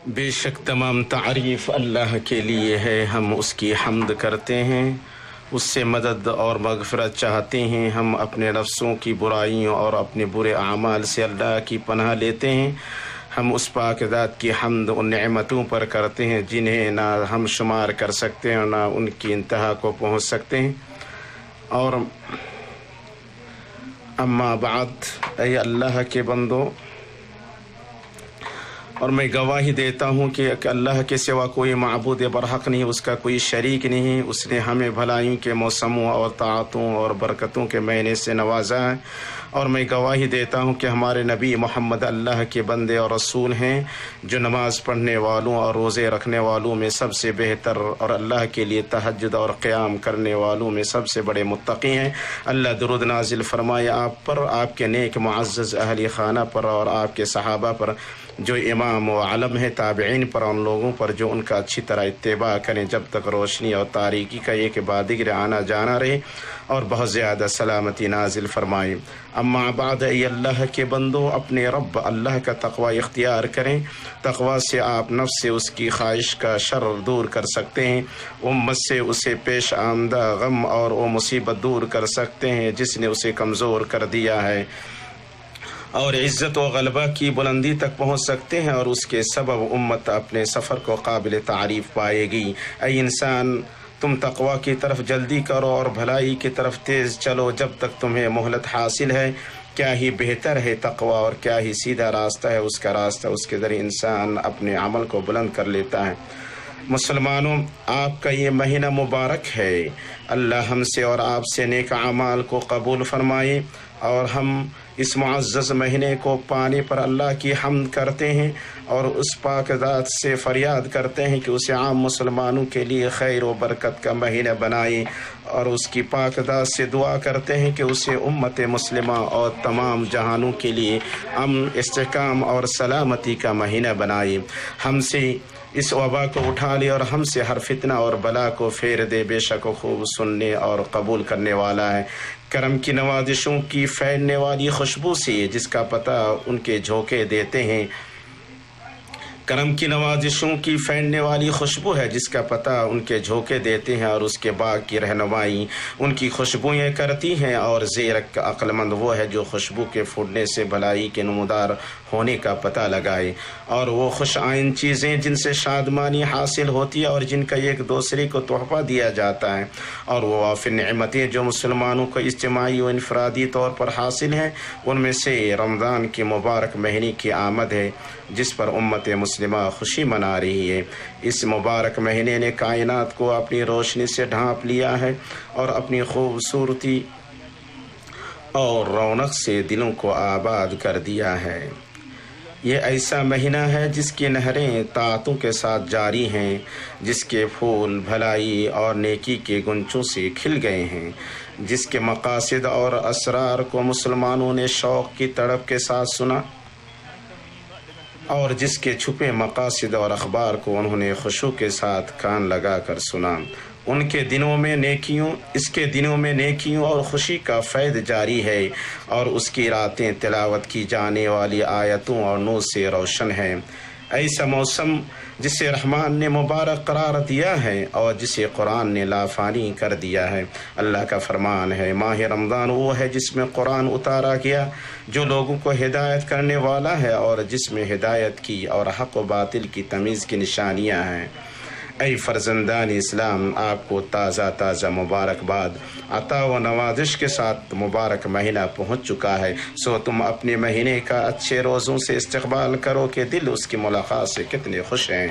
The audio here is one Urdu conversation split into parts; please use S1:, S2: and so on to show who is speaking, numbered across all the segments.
S1: بے شک تمام تعریف اللہ کے لیے ہے، ہم اس کی حمد کرتے ہیں، اس سے مدد اور مغفرت چاہتے ہیں، ہم اپنے نفسوں کی برائیوں اور اپنے برے اعمال سے اللہ کی پناہ لیتے ہیں۔ ہم اس پاک ذات کی حمد ان نعمتوں پر کرتے ہیں جنہیں نہ ہم شمار کر سکتے ہیں نہ ان کی انتہا کو پہنچ سکتے ہیں۔ اور اما بعد، اے اللہ کے بندو، اور میں گواہی دیتا ہوں کہ اللہ کے سوا کوئی معبود برحق نہیں، اس کا کوئی شریک نہیں۔ اس نے ہمیں بھلائیوں کے موسموں اور طاعتوں اور برکتوں کے مہینے سے نوازا ہے، اور میں گواہی دیتا ہوں کہ ہمارے نبی محمد اللہ کے بندے اور رسول ہیں، جو نماز پڑھنے والوں اور روزے رکھنے والوں میں سب سے بہتر اور اللہ کے لیے تہجد اور قیام کرنے والوں میں سب سے بڑے متقی ہیں۔ اللہ درود نازل فرمائے آپ پر، آپ کے نیک معزز اہل خانہ پر اور آپ کے صحابہ پر، جو امام و علم ہے، تابعین پر، ان لوگوں پر جو ان کا اچھی طرح اتباع کریں جب تک روشنی اور تاریکی کا ایک بعد دیگر آنا جانا رہے، اور بہت زیادہ سلامتی نازل فرمائیں۔ اما بعد، اے اللہ کے بندو، اپنے رب اللہ کا تقوی اختیار کریں۔ تقوی سے آپ نفس سے اس کی خواہش کا شر دور کر سکتے ہیں، امت سے اسے پیش آمدہ غم اور وہ مصیبت دور کر سکتے ہیں جس نے اسے کمزور کر دیا ہے، اور عزت و غلبہ کی بلندی تک پہنچ سکتے ہیں، اور اس کے سبب امت اپنے سفر کو قابل تعریف پائے گی۔ اے انسان، تم تقوی کی طرف جلدی کرو اور بھلائی کی طرف تیز چلو جب تک تمہیں مہلت حاصل ہے۔ کیا ہی بہتر ہے تقوی، اور کیا ہی سیدھا راستہ ہے اس کا راستہ، اس کے ذریعے انسان اپنے عمل کو بلند کر لیتا ہے۔ مسلمانوں، آپ کا یہ مہینہ مبارک ہے، اللہ ہم سے اور آپ سے نیک اعمال کو قبول فرمائے، اور ہم اس معزز مہینے کو پانے پر اللہ کی حمد کرتے ہیں اور اس پاک ذات سے فریاد کرتے ہیں کہ اسے عام مسلمانوں کے لیے خیر و برکت کا مہینہ بنائے، اور اس کی پاک ذات سے دعا کرتے ہیں کہ اسے امت مسلمہ اور تمام جہانوں کے لیے امن، استحکام اور سلامتی کا مہینہ بنائے۔ ہم سے اس وبا کو اٹھا لے اور ہم سے ہر فتنہ اور بلا کو پھیر دے، بے شک و خوب سننے اور قبول کرنے والا ہے۔ کرم کی نوازشوں کی پھیلنے والی خوشبو سے جس کا پتہ ان کے جھونکے دیتے ہیں، کرم کی نوازشوں کی پھیلنے والی خوشبو ہے جس کا پتہ ان کے جھونکے دیتے ہیں، اور اس کے باغ کی رہنمائی ان کی خوشبوئیں کرتی ہیں، اور زیرک عقل مند وہ ہے جو خوشبو کے پھوٹنے سے بھلائی کے نمودار ہونے کا پتہ لگائے، اور وہ خوش آئند چیزیں جن سے شادمانی حاصل ہوتی ہے اور جن کا ایک دوسرے کو تحفہ دیا جاتا ہے، اور وہ وافر نعمتیں جو مسلمانوں کو اجتماعی و انفرادی طور پر حاصل ہیں، ان میں سے رمضان کے مبارک مہینے کی آمد ہے جس پر امت مسلمہ خوشی منا رہی ہے۔ اس مبارک مہینے نے کائنات کو اپنی روشنی سے ڈھانپ لیا ہے اور اپنی خوبصورتی اور رونق سے دلوں کو آباد کر دیا ہے۔ یہ ایسا مہینہ ہے جس کی نہریں طاعتوں کے ساتھ جاری ہیں، جس کے پھول بھلائی اور نیکی کے گنچوں سے کھل گئے ہیں، جس کے مقاصد اور اسرار کو مسلمانوں نے شوق کی تڑپ کے ساتھ سنا، اور جس کے چھپے مقاصد اور اخبار کو انہوں نے خشوع کے ساتھ کان لگا کر سنا۔ اس کے دنوں میں نیکیوں اور خوشی کا فیض جاری ہے، اور اس کی راتیں تلاوت کی جانے والی آیتوں اور نور سے روشن ہیں۔ ایسا موسم جسے رحمان نے مبارک قرار دیا ہے اور جسے قرآن نے لافانی کر دیا ہے۔ اللہ کا فرمان ہے، ماہ رمضان وہ ہے جس میں قرآن اتارا گیا، جو لوگوں کو ہدایت کرنے والا ہے، اور جس میں ہدایت کی اور حق و باطل کی تمیز کی نشانیاں ہیں۔ اے فرزندان اسلام، آپ کو تازہ مبارکباد، عطا و نوازش کے ساتھ مبارک مہینہ پہنچ چکا ہے، سو تم اپنے مہینے کا اچھے روزوں سے استقبال کرو کہ دل اس کی ملاقات سے کتنے خوش ہیں۔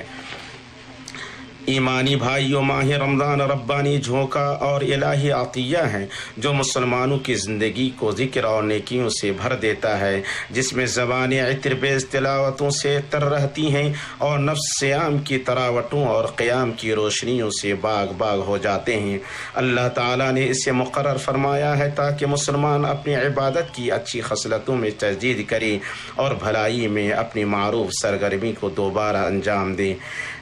S1: ایمانی بھائیو، ماہ رمضان ربانی جھونکا اور الہی عطیہ ہے جو مسلمانوں کی زندگی کو ذکر اور نیکیوں سے بھر دیتا ہے، جس میں زبانیں عطر بیز تلاوتوں سے تر رہتی ہیں اور نفس صیام کی تراوٹوں اور قیام کی روشنیوں سے باغ ہو جاتے ہیں۔ اللہ تعالیٰ نے اسے مقرر فرمایا ہے تاکہ مسلمان اپنی عبادت کی اچھی خصلتوں میں تجدید کرے اور بھلائی میں اپنی معروف سرگرمی کو دوبارہ انجام دے۔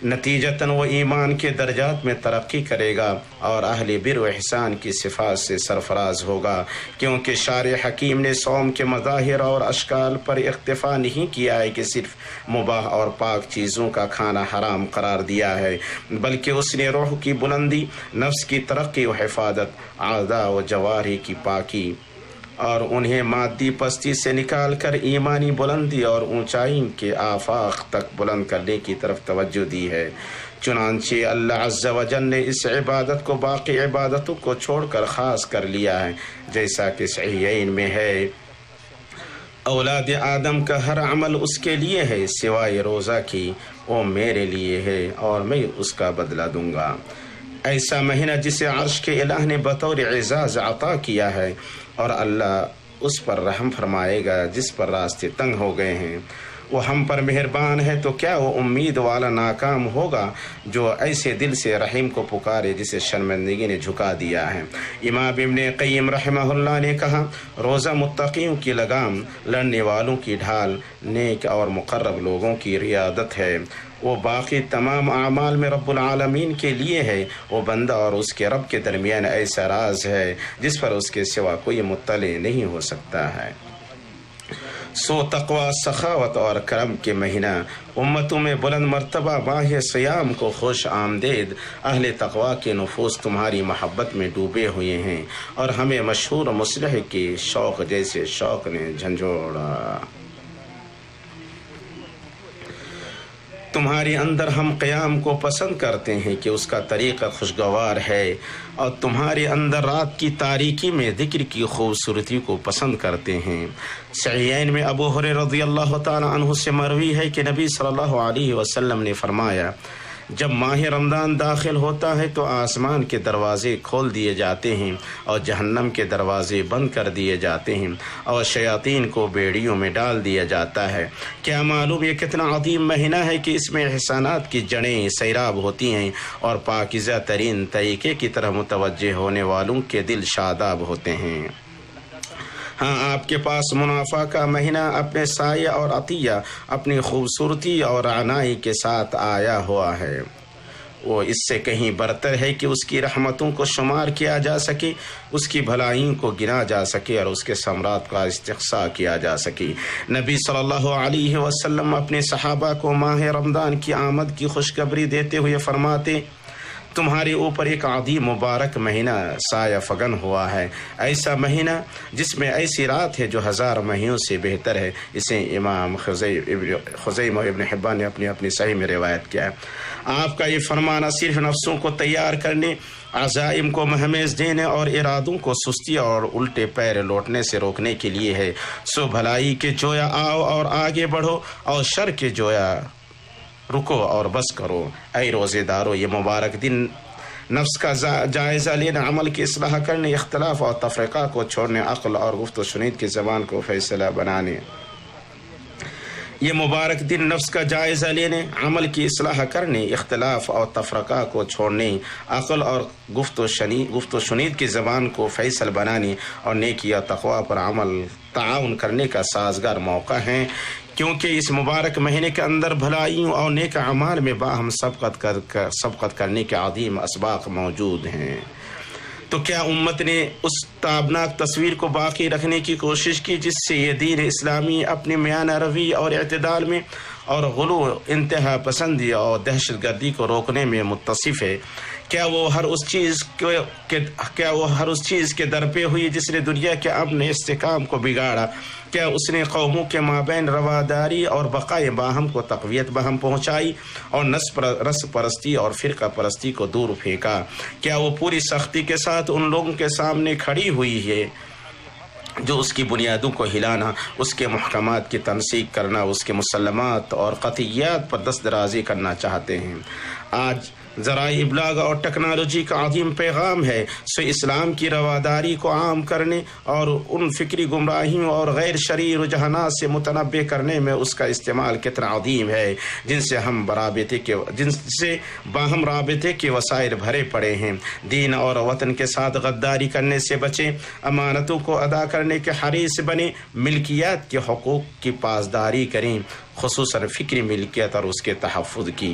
S1: نتیجتاً وہ ایمان ایمان کے درجات میں ترقی کرے گا اور اہل بر و احسان کی صفات سے سرفراز ہوگا، کیونکہ شارع حکیم نے صوم کے مظاہر اور اشکال پر اکتفا نہیں کیا ہے کہ صرف مباح اور پاک چیزوں کا کھانا حرام قرار دیا ہے، بلکہ اس نے روح کی بلندی، نفس کی ترقی و حفاظت، اعضاء و جوارح کی پاکی اور انہیں مادی پستی سے نکال کر ایمانی بلندی اور اونچائی کے آفاق تک بلند کرنے کی طرف توجہ دی ہے۔ چنانچہ اللہ عز و جل نے اس عبادت کو باقی عبادتوں کو چھوڑ کر خاص کر لیا ہے، جیسا کہ صحیحین میں ہے، اولاد آدم کا ہر عمل اس کے لیے ہے سوائے روزہ کی، وہ میرے لیے ہے اور میں اس کا بدلہ دوں گا۔ ایسا مہینہ جسے عرش کے الہ نے بطور اعزاز عطا کیا ہے، اور اللہ اس پر رحم فرمائے گا جس پر راستے تنگ ہو گئے ہیں۔ وہ ہم پر مہربان ہے، تو کیا وہ امید والا ناکام ہوگا جو ایسے دل سے رحیم کو پکارے جسے شرمندگی نے جھکا دیا ہے۔ امام ابن قیم رحمہ اللہ نے کہا، روزہ متقیوں کی لگام، لڑنے والوں کی ڈھال، نیک اور مقرب لوگوں کی ریادت ہے۔ وہ باقی تمام اعمال میں رب العالمین کے لیے ہے۔ وہ بندہ اور اس کے رب کے درمیان ایسا راز ہے جس پر اس کے سوا کوئی مطلع نہیں ہو سکتا ہے۔ سو تقوی، سخاوت اور کرم کے مہینہ امتوں میں بلند مرتبہ ماہ صیام کو خوش آمدید۔ اہل تقوی کے نفوس تمہاری محبت میں ڈوبے ہوئے ہیں اور ہمیں مشہور مصلح کے شوق جیسے شوق نے جھنجھوڑا۔ تمہارے اندر ہم قیام کو پسند کرتے ہیں کہ اس کا طریقہ خوشگوار ہے، اور تمہارے اندر رات کی تاریکی میں ذکر کی خوبصورتی کو پسند کرتے ہیں۔ صحیحین میں ابو ہریرہ رضی اللہ تعالی عنہ سے مروی ہے کہ نبی صلی اللہ علیہ وسلم نے فرمایا، جب ماہ رمضان داخل ہوتا ہے تو آسمان کے دروازے کھول دیے جاتے ہیں اور جہنم کے دروازے بند کر دیے جاتے ہیں اور شیاطین کو بیڑیوں میں ڈال دیا جاتا ہے۔ کیا معلوم یہ کتنا عظیم مہینہ ہے کہ اس میں احسانات کی جڑیں سیراب ہوتی ہیں اور پاکیزہ ترین طریقے کی طرح متوجہ ہونے والوں کے دل شاداب ہوتے ہیں۔ ہاں، آپ کے پاس منافع کا مہینہ اپنے سایہ اور عطیہ، اپنی خوبصورتی اور عنائی کے ساتھ آیا ہوا ہے۔ وہ اس سے کہیں برتر ہے کہ اس کی رحمتوں کو شمار کیا جا سکے، اس کی بھلائیوں کو گنا جا سکے اور اس کے ثمرات کا استقصاء کیا جا سکے۔ نبی صلی اللہ علیہ وسلم اپنے صحابہ کو ماہ رمضان کی آمد کی خوشخبری دیتے ہوئے فرماتے، تمہارے اوپر ایک عظیم مبارک مہینہ سایہ فگن ہوا ہے، ایسا مہینہ جس میں ایسی رات ہے جو 1000 مہینوں سے بہتر ہے۔ اسے امام خزیمہ ابن حبان نے اپنی صحیح میں روایت کیا ہے۔ آپ کا یہ فرمانا صرف نفسوں کو تیار کرنے، عزائم کو مہمیز دینے اور ارادوں کو سستی اور الٹے پیر لوٹنے سے روکنے کے لیے ہے۔ سو بھلائی کے جویا آؤ اور آگے بڑھو، اور شر کے جویا رکو اور بس کرو۔ اے روزے دارو، یہ مبارک دن نفس کا جائزہ لینے، عمل کی اصلاح کرنے، اختلاف اور تفرقہ کو چھوڑنے، عقل اور گفت و شنید کی زبان کو فیصلہ بنانے۔ یہ مبارک دن نفس کا جائزہ لینے، عمل کی اصلاح کرنے، اختلاف اور تفرقہ کو چھوڑنے، عقل اور گفت و شنید کی زبان کو فیصل بنانے اور نیکی اور تقوی پر عمل تعاون کرنے کا سازگار موقع ہے، کیونکہ اس مبارک مہینے کے اندر بھلائیوں اور نیک اعمال میں باہم سبقت کرنے کے عظیم اسباق موجود ہیں۔ تو کیا امت نے اس تابناک تصویر کو باقی رکھنے کی کوشش کی جس سے یہ دین اسلامی اپنی میانہ روی اور اعتدال میں اور غلو، انتہا پسندی اور دہشت گردی کو روکنے میں متصف ہے؟ کیا وہ ہر اس چیز کے درپے ہوئی جس نے دنیا کے امن استحکام کو بگاڑا؟ کیا اس نے قوموں کے مابین رواداری اور بقائے باہم کو تقویت بہم پہنچائی اور رس پرستی اور فرقہ پرستی کو دور پھینکا؟ کیا وہ پوری سختی کے ساتھ ان لوگوں کے سامنے کھڑی ہوئی ہے جو اس کی بنیادوں کو ہلانا، اس کے محکمات کی تنسیق کرنا، اس کے مسلمات اور قطعیات پر دست درازی کرنا چاہتے ہیں؟ آج ذرائع ابلاغ اور ٹیکنالوجی کا عظیم پیغام ہے، سو اسلام کی رواداری کو عام کرنے اور ان فکری گمراہیوں اور غیر شرعی رجحانات سے متنبع کرنے میں اس کا استعمال کتنا عظیم ہے، جن سے باہم رابطے کے وسائل بھرے پڑے ہیں۔ دین اور وطن کے ساتھ غداری کرنے سے بچیں، امانتوں کو ادا کرنے کے حریص بنیں، ملکیات کے حقوق کی پاسداری کریں، خصوصاً فکری ملکیت اور اس کے تحفظ کی۔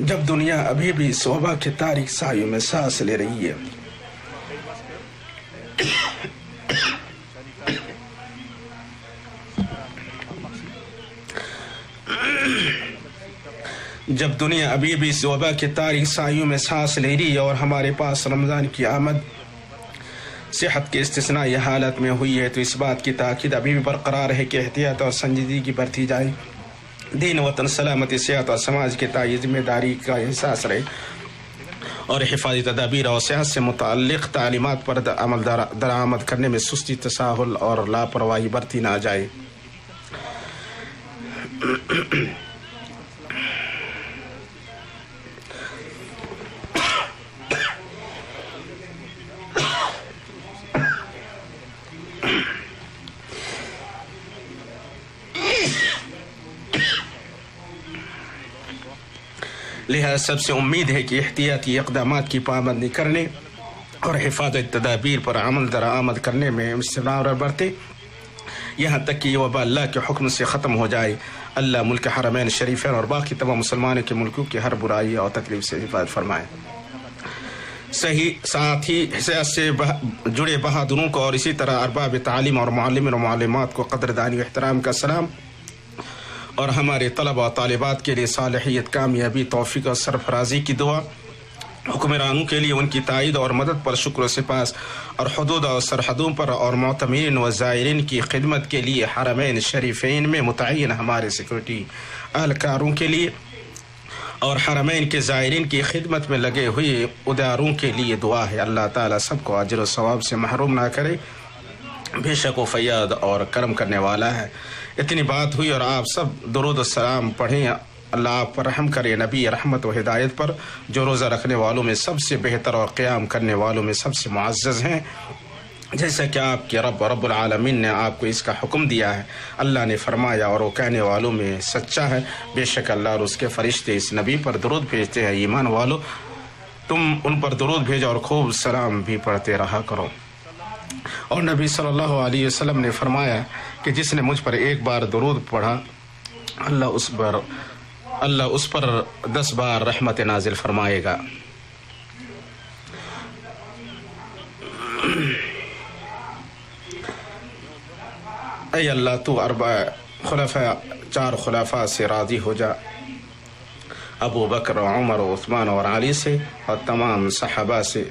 S1: جب دنیا ابھی بھی اس وبا کے تاریک سایوں میں سانس لے رہی ہے، جب دنیا ابھی بھی اس وبا کے تاریک سایوں میں سانس لے رہی ہے اور ہمارے پاس رمضان کی آمد صحت کے استثنائی حالت میں ہوئی ہے، تو اس بات کی تاکید ابھی بھی برقرار ہے کہ احتیاط اور سنجیدگی برتی جائے، دین وطن سلامتی صحت اور سماج کے تئیں ذمہ داری کا احساس رہے اور حفاظتی تدابیر اور صحت سے متعلق تعلیمات پر عمل درآمد کرنے میں سستی، تساہل اور لاپرواہی برتی نہ جائے۔ لہذا سب سے امید ہے کہ احتیاطی اقدامات کی پابندی کرنے اور حفاظتی تدابیر پر عمل درآمد کرنے میں استمرار برتے یہاں تک کہ یہ وبا اللہ کے حکم سے ختم ہو جائے۔ اللہ ملک حرمین شریفین اور باقی تمام مسلمانوں کے ملکوں کی ہر برائی اور تکلیف سے حفاظت فرمائے۔ ساتھ ہی صحت سے جڑے بہادروں کو اور اسی طرح ارباب تعلیم اور معلمین و معلمات کو قدردانی و احترام کا سلام، اور ہمارے طلبہ و طالبات کے لیے صالحیت، کامیابی، توفیق اور سرفرازی کی دعا، حکمرانوں کے لیے ان کی تائید اور مدد پر شکر و سپاس، اور حدود اور سرحدوں پر اور معتمرین و زائرین کی خدمت کے لیے حرمین شریفین میں متعین ہمارے سیکورٹی اہلکاروں کے لیے اور حرمین کے زائرین کی خدمت میں لگے ہوئے اداروں کے لیے دعا ہے۔ اللہ تعالیٰ سب کو اجر و ثواب سے محروم نہ کرے، بے شک وہ فیاض اور کرم کرنے والا ہے۔ اتنی بات ہوئی اور آپ سب درود و سلام پڑھیں۔ اللہ آپ پر رحم کرے، نبی رحمت و ہدایت پر، جو روزہ رکھنے والوں میں سب سے بہتر اور قیام کرنے والوں میں سب سے معزز ہیں، جیسا کہ آپ کے رب العالمین نے آپ کو اس کا حکم دیا ہے۔ اللہ نے فرمایا اور وہ کہنے والوں میں سچا ہے، بے شک اللہ اور اس کے فرشتے اس نبی پر درود بھیجتے ہیں۔ ایمان والو، تم ان پر درود بھیجو اور خوب سلام بھی پڑھتے رہا کرو۔ اور نبی صلی اللہ علیہ وسلم نے فرمایا کہ جس نے مجھ پر ایک بار درود پڑھا، اللہ اس پر 10 بار رحمت نازل فرمائے گا۔ اے اللہ تو چار خلفاء سے راضی ہو جا، ابو بکر، عمر، عثمان اور علی سے، اور تمام صحابہ سے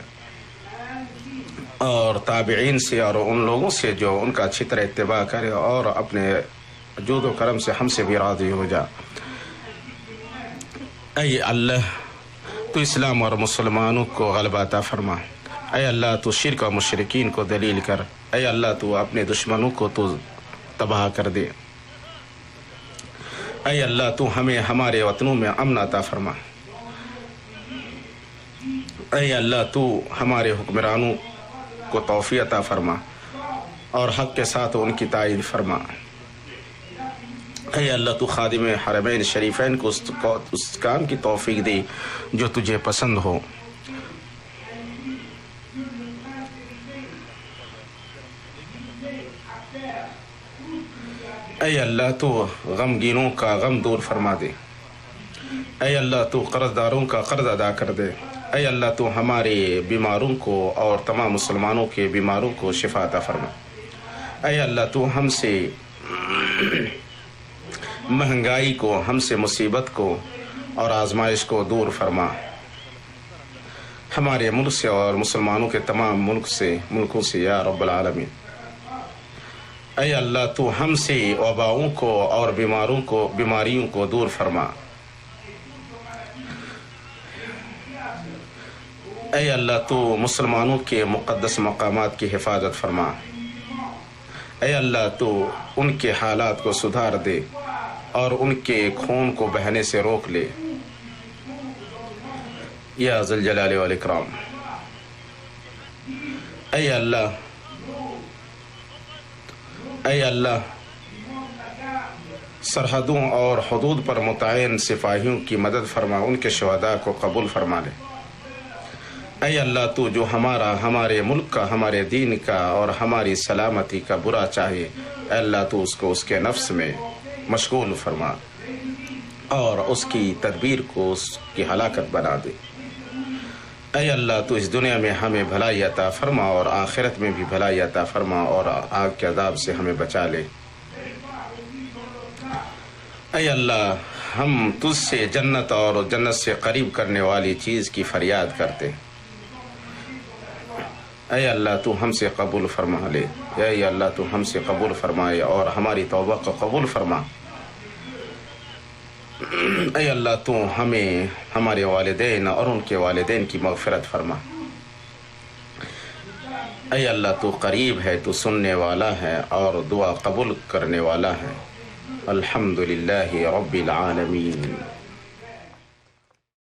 S1: اور تابعین سے اور ان لوگوں سے جو ان کا اچھی طرح اتباع کرے، اور اپنے جود و کرم سے ہم سے بھی راضی ہو جا۔ اے اللہ تو اسلام اور مسلمانوں کو غلبہ عطا فرما، اے اللہ تو شرک اور مشرکین کو ذلیل کر، اے اللہ تو اپنے دشمنوں کو تو تباہ کر دے، اے اللہ تو ہمیں ہمارے وطنوں میں امن عطا فرما، اے اللہ تو ہمارے حکمرانوں کو توفیق عطا فرما اور حق کے ساتھ ان کی تائید فرما، اے اللہ تو خادم حرمین شریفین کو اس کام کی توفیق دے جو تجھے پسند ہو، اے اللہ تو غمگینوں کا غم دور فرما دے، اے اللہ تو قرض داروں کا قرض ادا کر دے، اے اللہ تو ہمارے بیماروں کو اور تمام مسلمانوں کے بیماروں کو شفا عطا فرما، اے اللہ تو ہم سے مہنگائی کو، ہم سے مصیبت کو اور آزمائش کو دور فرما، ہمارے ملک سے اور مسلمانوں کے تمام ملکوں سے یا رب العالمین۔ اے اللہ تو ہم سے وباؤں کو اور بیماریوں کو دور فرما، اے اللہ تو مسلمانوں کے مقدس مقامات کی حفاظت فرما، اے اللہ تو ان کے حالات کو سدھار دے اور ان کے خون کو بہنے سے روک لے یا ذی الجلال والاکرام۔ اے اللہ سرحدوں اور حدود پر متعین سپاہیوں کی مدد فرما، ان کے شہداء کو قبول فرما لے۔ اے اللہ تو جو ہمارے ملک کا، ہمارے دین کا اور ہماری سلامتی کا برا چاہے، اے اللہ تو اس کو اس کے نفس میں مشغول فرما اور اس کی تدبیر کو اس کی ہلاکت بنا دے۔ اے اللہ تو اس دنیا میں ہمیں بھلائی عطا فرما اور آخرت میں بھی بھلائی عطا فرما اور آگ کے عذاب سے ہمیں بچا لے۔ اے اللہ ہم تجھ سے جنت اور جنت سے قریب کرنے والی چیز کی فریاد کرتے، اے اللہ تو ہم سے قبول فرما لے۔ اے اللہ تو ہم سے قبول فرمائے اور ہماری توبہ کو قبول فرما۔ اے اللہ تو ہمیں، ہمارے والدین اور ان کے والدین کی مغفرت فرما۔ اے اللہ تو قریب ہے، تو سننے والا ہے اور دعا قبول کرنے والا ہے۔ الحمدللہ رب العالمین۔